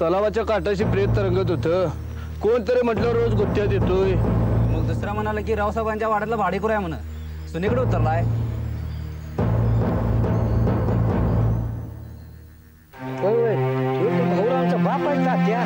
तलावाच्या काठाशी प्रेत तरंगत होतं. कोणतरी म्हटलं रोज गुत्त्यात येतोय. मग दुसरा म्हणाला की रावसाहेबांच्या वाड्यातला भाडेकरू आहे म्हण. सुनीकडे उतरलाय. भाऊरावांचा बाप आहे का त्या?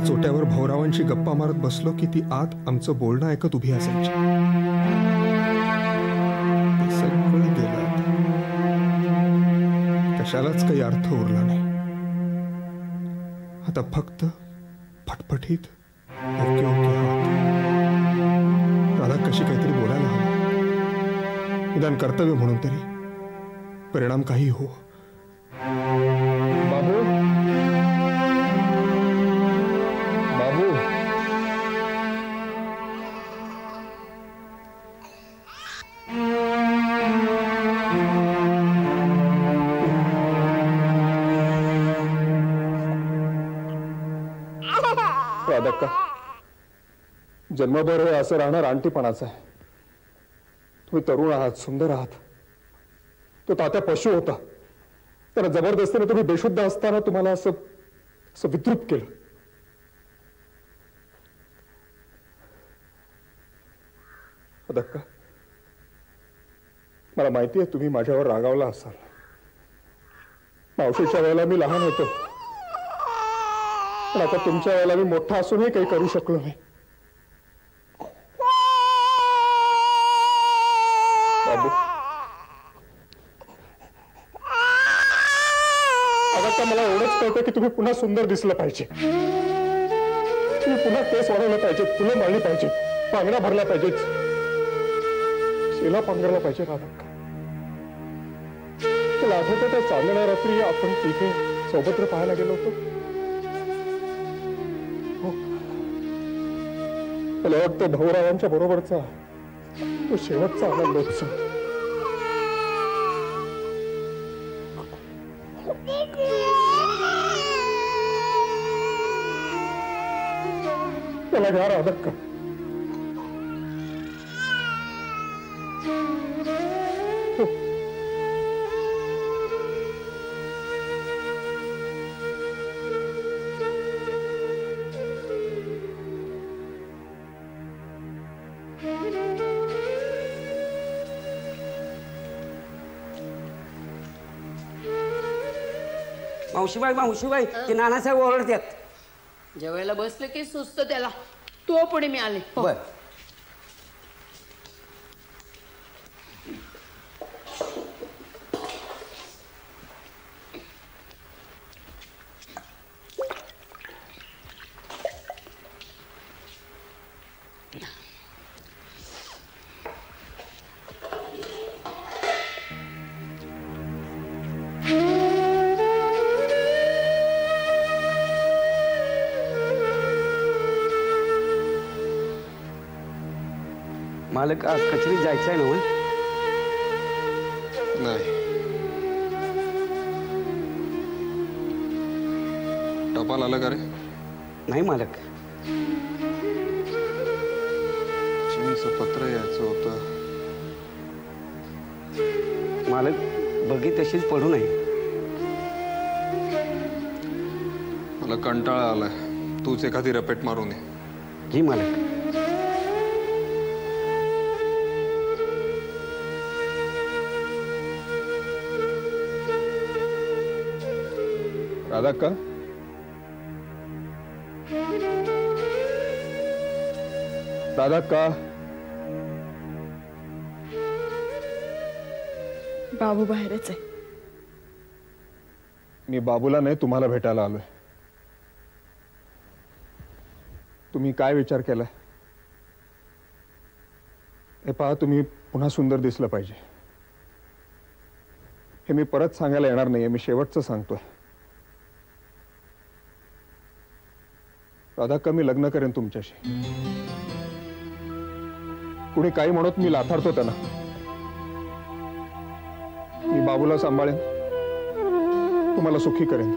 चोट्यावर भाऊरावांची गप्पा मारत बसलो की ती आत आमचं बोलणं ऐकत उभी असायची. सगळं गेलं. कशालाच काही अर्थ उरला नाही. आता फक्त फटफटीत ओके ओके दादा कशी काहीतरी बोलायला हवं. निदान कर्तव्य म्हणून तरी. परिणाम काही हो. बाबू राधाक्का, जन्मभर हे असं राहणार आणटीपणाचं आहे. तुम्ही तरुण आहात, सुंदर आहात. तो तात्या पशु होता. त्याला जबरदस्तीने तुम्ही बेशुद्ध असताना तुम्हाला असं विद्रूप केलं. राधाक्का, मला माहिती आहे तुम्ही माझ्यावर रागावला असाल. मावशीच्या वेळेला मी लहान होतो, पण आता तुमच्या वेळेला मी मोठा असूनही काही करू शकलो नाही. बाबू, आता मला एवढंच कळतं की तुम्ही पुन्हा सुंदर दिसलं पाहिजे. तुम्ही पुन्हा केस वाढवलं पाहिजे, फुलं मारली पाहिजे, पांगडा भरला पाहिजे, शेला पांघरला पाहिजे. राधा, तुला आठवतं त्या चांदण्या रात्री आपण तिथे सोबत्र पाहायला गेलो होतो? मला वाटतं भाऊरावांच्या बरोबरचा तो शेवटचा आनंद उत्सव. त्याला घ्या राधा. मावशीबाई ते नानासाहेब ओरडतात. जेवायला बसले की सुस्त त्याला. तो पुढे मी आले. बर. मालक, आज कचेरीत जायचं आहे ना? नाही. टपाल आलं का रे? नाही मालक. चिमणीचं पत्र यायचं होतं. मालक, बघी तशीच पडू नये. मला कंटाळा आलाय. तूच एखादी रपेट मारून ये. जी मालक. राधाक्का, राधाक्का. बाबू बाहेरच आहे. मी बाबूला नाही, तुम्हाला भेटायला आलोय. तुम्ही काय विचार केलाय? हे पहा, तुम्ही पुन्हा सुंदर दिसलं पाहिजे. हे मी परत सांगायला येणार नाहीये. मी शेवटचं सांगतोय. राधाक्का, मी लग्न करेन तुमच्याशी. कुणी काही म्हणत मी लाथारतो त्यांना. मी बाबूला सांभाळेन, तुम्हाला सुखी करेन.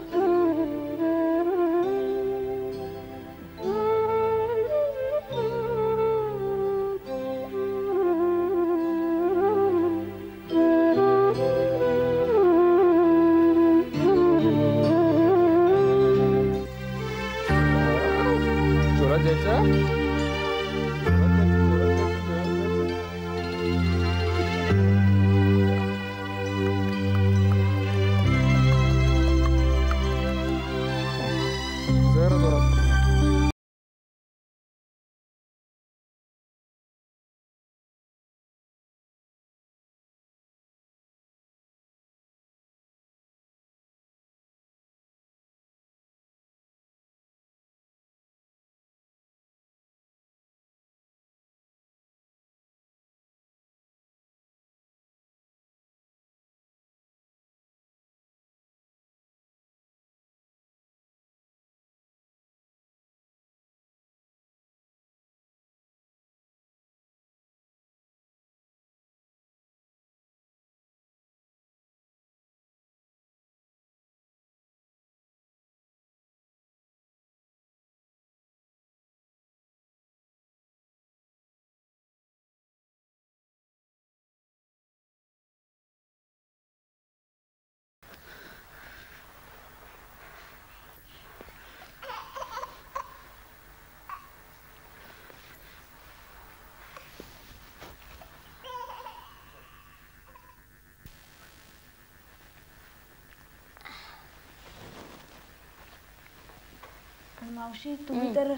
मावशी, तुम्ही तर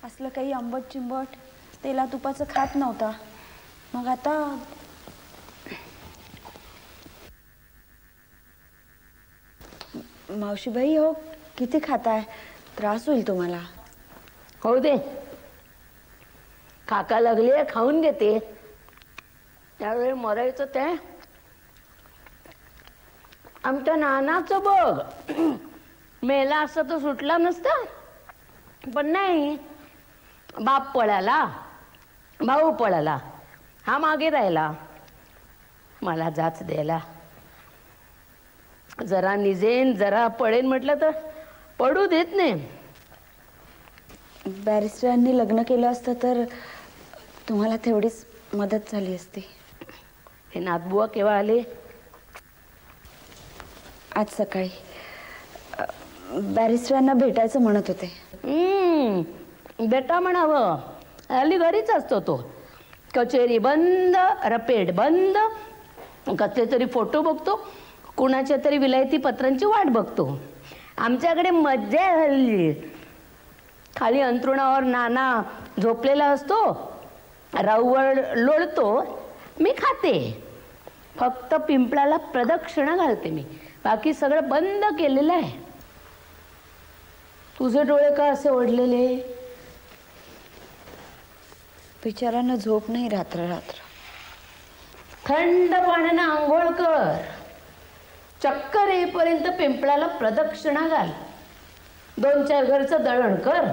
असलं काही आंबट चिंबट तेला तुपाचं खात नव्हता, मग आता मावशीबाई हो किती खाताय, त्रास होईल तुम्हाला. हो दे, काका लागली खाऊन घेते. त्यावेळी मरायचं ते आमच्या नानाचं बघ, मेला असं तर सुटला नसता, पण नाही, बाप पळाला, भाऊ पळाला, हा मागे राहिला मला जाच द्यायला. जरा निजेन जरा पळेन म्हटलं तर पडू देत नाही. बॅरिस्टरांनी लग्न केलं असतं तर तुम्हाला तेवढीच मदत झाली असती. हे नाथबुवा केव्हा आले? आज सकाळी. बॅरिस्टरांना भेटायचं म्हणत होते. बेटा म्हणावं, हल्ली घरीच असतो तो. कचेरी बंद, रपेट बंद, कसले तरी फोटो बघतो, कुणाच्या तरी विलायती पत्रांची वाट बघतो. आमच्याकडे मज्जा हल्ली. खाली अंथरुणावर नाना झोपलेला असतो, राऊवर लोळतो, मी खाते. फक्त पिंपळाला प्रदक्षिणा घालते मी, बाकी सगळं बंद केलेलं आहे. तुझे डोळे का असे ओढलेले? बिचारांना झोप नाही रात्र रात्र. थंड पाण्यानं आंघोळ कर, चक्कर येईपर्यंत पिंपळाला प्रदक्षिणा घाल, 2-4 घरचं दळण कर,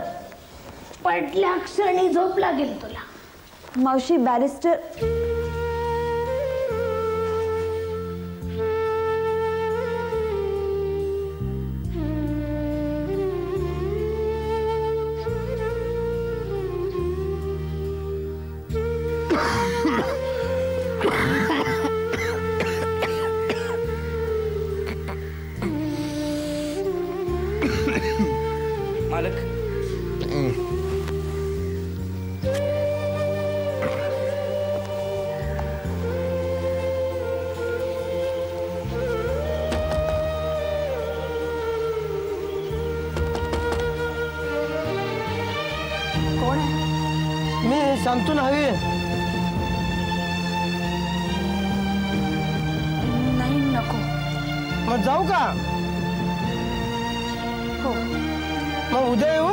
पडल्या क्षणी झोप लागेल तुला. मावशी, बॅरिस्टर मालक, कोण आहे? मी सांगतो ना. हवी नाही, नको. मग जाऊ का? हो, मग उद्या येऊ?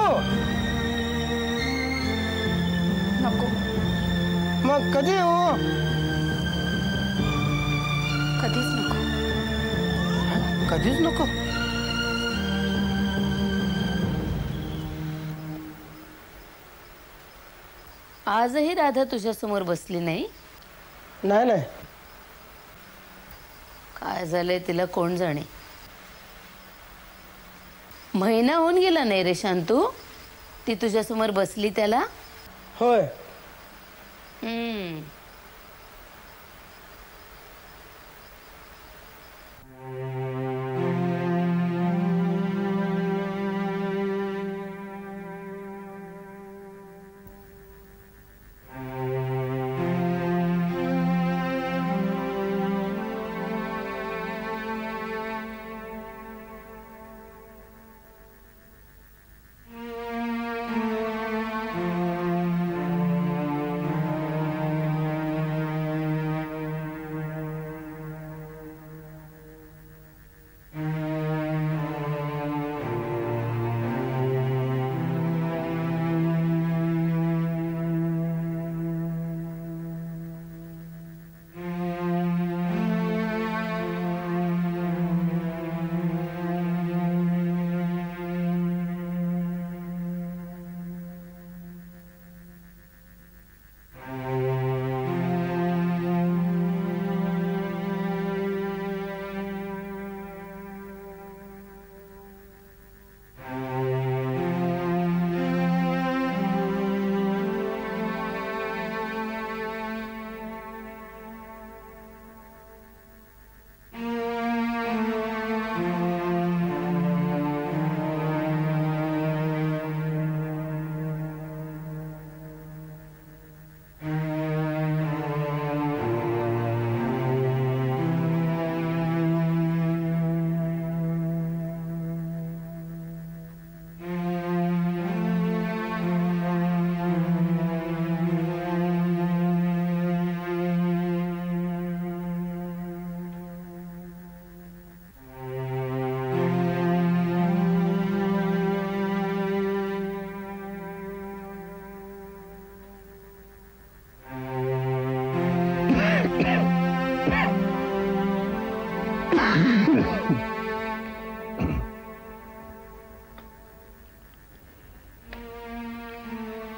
नको. मग कधी येऊ? कधीच नको. कधीच नको? आजही राधा तुझ्यासमोर बसली नाही? नाही नाही. काय झालंय तिला कोण जाणे. महिना होऊन गेला नाही रे शांतू ती तुझ्यासमोर बसली त्याला. होय. हम्म.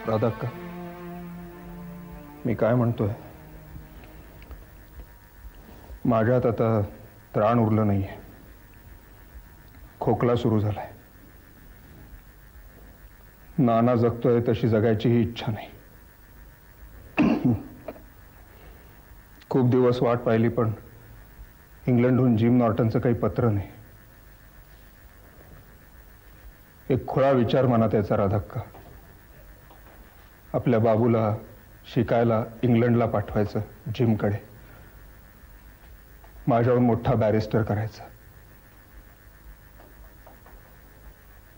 राधा का मी काय म्हणतोय, माझ्यात आता त्राण उरलं नाहीये. खोकला सुरू झालाय. नाना जगतोय तशी जगायची ही इच्छा नाही. खूप दिवस वाट पाहिली पण इंग्लंडहून जिम नॉर्टनचं काही पत्र नाही. एक खुळा विचार मनात यायचा राधाक्का, आपल्या बाबूला शिकायला इंग्लंडला पाठवायचं, जिमकडे माझ्यावर मोठा बॅरिस्टर करायचा.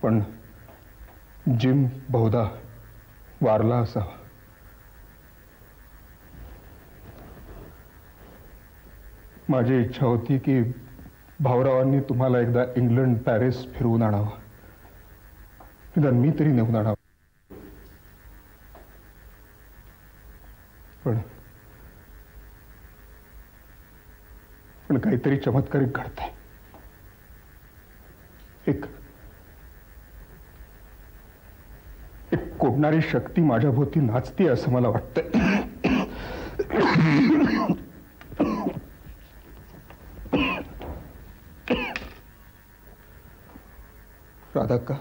पण जिम बहुधा वारला असावा. माझी इच्छा होती की भाऊरावांनी तुम्हाला एकदा इंग्लंड पॅरिस फिरवून आणावं, निदान मी तरी नेऊन आणावं. पण काहीतरी चमत्कारिक घडतंय. एक कोडणारी शक्ती माझ्या भोवती नाचती असं मला वाटतंय. राधाक्का,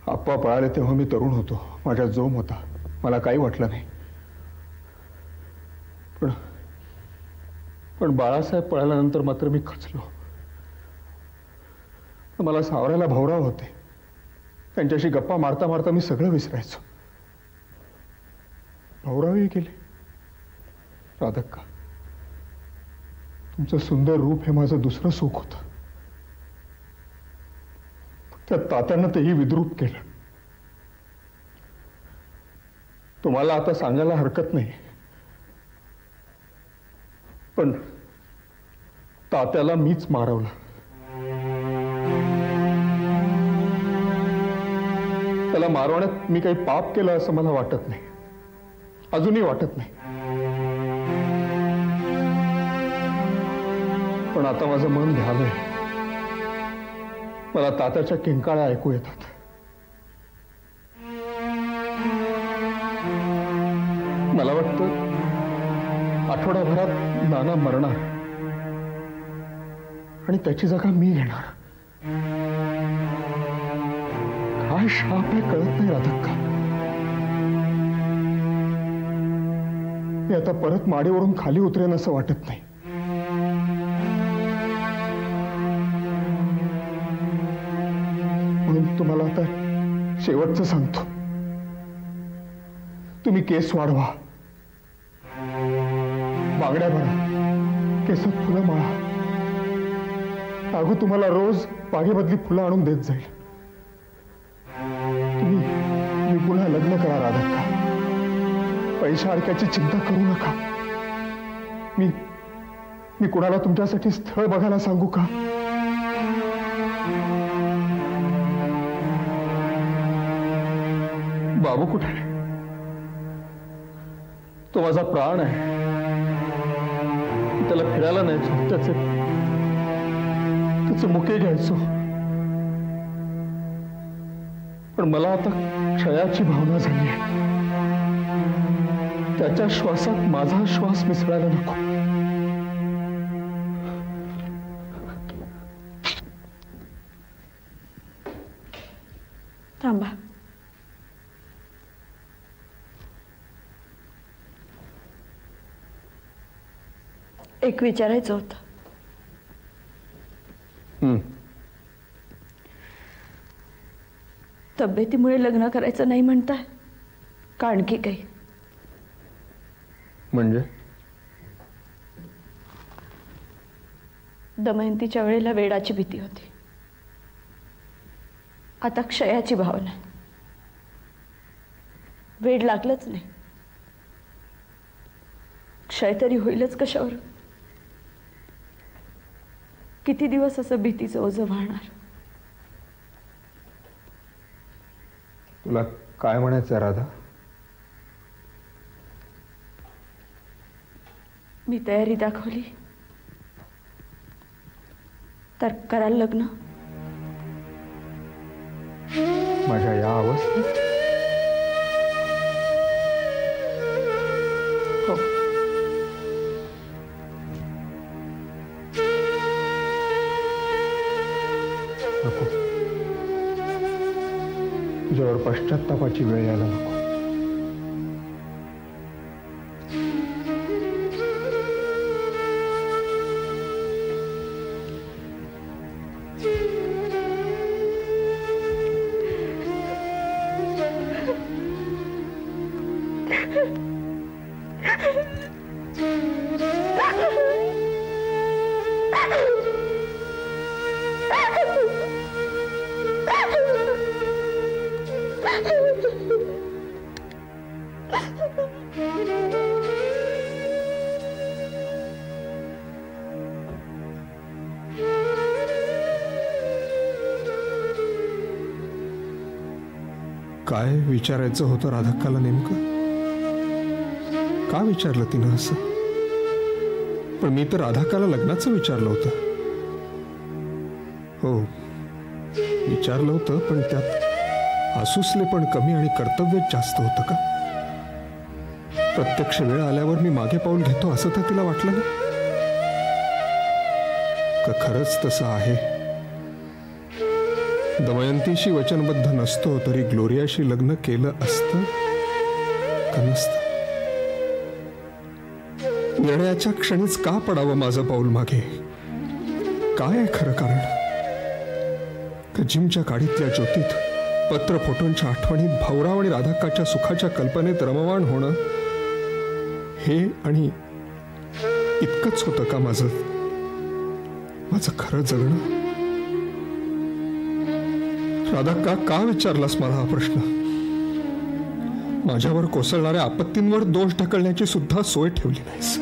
आप्पा पळाले तेव्हा मी तरुण होतो, माझ्या जोम होता, मला काही वाटलं नाही. पण बाळासाहेब पळाल्यानंतर मात्र मी खचलो. मला सावरायला भाऊराव होते, त्यांच्याशी गप्पा मारता मारता मी सगळं विसरायचो. भाऊरावही गेले. राधाक्का, तुमचं सुंदर रूप हे माझं दुसरं सुख होतं. त्या तात्यांना तेही विद्रूप केलं. तुम्हाला आता सांगायला हरकत नाही, पण तात्याला मीच मारवलं. त्याला मारवण्यात मी काही पाप केलं असं मला वाटत नाही, अजूनही वाटत नाही. पण आता माझं मन झालंय. मला तात्याच्या किंकाळ्या ऐकू येतात. होतं आठवडाभरात नाना मरणार आणि त्याची जागा मी घेणार. काय शाप आहे कळत नाही राधक्का. मी आता परत माडीवरून खाली उतरेन असं वाटत नाही. म्हणून तुम्हाला आता शेवटचं सांगतो, तुम्ही केस वाढवा, बांगड्या भरा, केसात फुलं माळा. नागू तुम्हाला रोज बागेमधली फुलं आणून देत जाईल. तुम्ही पुन्हा लग्न करा राधक्का. पैशा अडक्याची चिंता करू नका. मी कुणाला तुमच्यासाठी स्थळ बघायला सांगू का? बाबू कुठे आहे? तो माझा प्राण आहे. त्याला फिरायला न्यायचो, त्याचे मुके घ्यायचो. पण मला आता क्षयाची भावना झाली आहे. त्याच्या श्वासात माझा श्वास मिसळायला नको. थांबा. एक विचारायचं होतं. तब्येतीमुळे लग्न करायचं नाही म्हणताय का आणखी काही? म्हणजे दमयंतीच्या वेळेला वेडाची भीती होती, आता क्षयाची भावना. वेड लागलंच नाही, क्षय तरी होईलच कशावर? किती दिवस असं भीतीचं ओझं वाहणार? तुला काय म्हणायचं राधा? मी तयारी दाखवली तर कराल लग्न? माझ्या या अवस्थेत? हो. नको. तुझ्यावर पश्चात्तापाची वेळ यायला नको. काय विचारायचं होतं राधक्काला नेमकं? का विचारलं तिनं असं? पण मी तर राधक्काला लग्नाचं विचारलं होतं. हो, विचारलं होतं, पण त्यात आसुसले पण कमी आणि कर्तव्य जास्त होतं का? प्रत्यक्ष वेळ आल्यावर मी मागे पाऊल घेतो असं तर तिला वाटलं ना? का खरंच तसं आहे? दमयंतीशी वचनबद्ध नसतो तरी ग्लोरियाशी लग्न केलं असतं का नसतं? निर्णयाच्या क्षणीच का पडावं माझं पाऊल मागे? काय आहे खरं कारण? का जिमच्या काडीतल्या ज्योतीत पत्र फोटोंच्या आठवणीत भाऊराव आणि राधाक्काच्या सुखाच्या कल्पनेत रममाण होणं हे आणि इतकंच होतं का माझं खरं जगणं? राधक्का, का विचारलास मला हा प्रश्न? माझ्यावर कोसळणाऱ्या आपत्तींवर दोष ढकलण्याची सुद्धा सोय ठेवली नाहीस.